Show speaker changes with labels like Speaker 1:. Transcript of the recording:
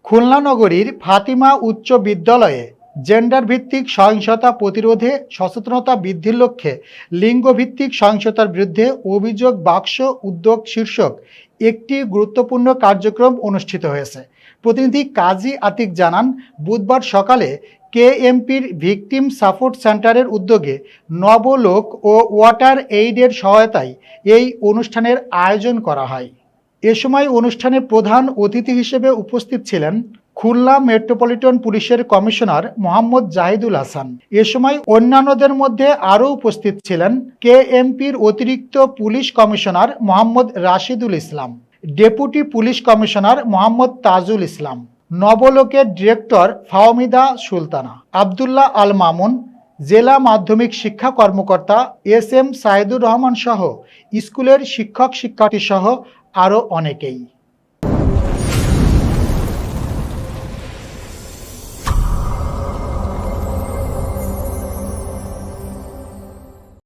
Speaker 1: খুলনা নগরীর ফাতিমা উচ্চ বিদ্যালয়ে জেন্ডার ভিত্তিক সহিংসতা প্রতিরোধে সচেতনতা বৃদ্ধির লক্ষ্যে লিঙ্গভিত্তিক সহিংসতার বিরুদ্ধে অভিযোগ বাক্স উদ্যোগ শীর্ষক একটি গুরুত্বপূর্ণ কার্যক্রম অনুষ্ঠিত হয়েছে। প্রতিনিধি কাজী আতিক জানান, বুধবার সকালে কেএমপির ভিকটিম সাপোর্ট সেন্টারের উদ্যোগে নবলোক ও ওয়াটার এইডের সহায়তায় এই অনুষ্ঠানের আয়োজন করা হয়। এ সময় অনুষ্ঠানে প্রধান অতিথি হিসেবে উপস্থিত ছিলেন খুলনা মেট্রোপলিটন পুলিশের কমিশনার মোহাম্মদ জাহিদুল হাসান। এ সময় অন্যান্যদের মধ্যে আরও উপস্থিত ছিলেন কেএমপির অতিরিক্ত police commissioner Mohammad Rashidul Islam, deputy police commissioner Mohammad Tajul Islam, নবলোকের ডিরেক্টর ফাহমিদা সুলতানা, আবদুল্লাহ আল মামুন, জেলা মাধ্যমিক শিক্ষা কর্মকর্তা এস এম সাইদুর রহমান সহ স্কুলের শিক্ষক শিক্ষার্থী সহ আরও অনেকেই।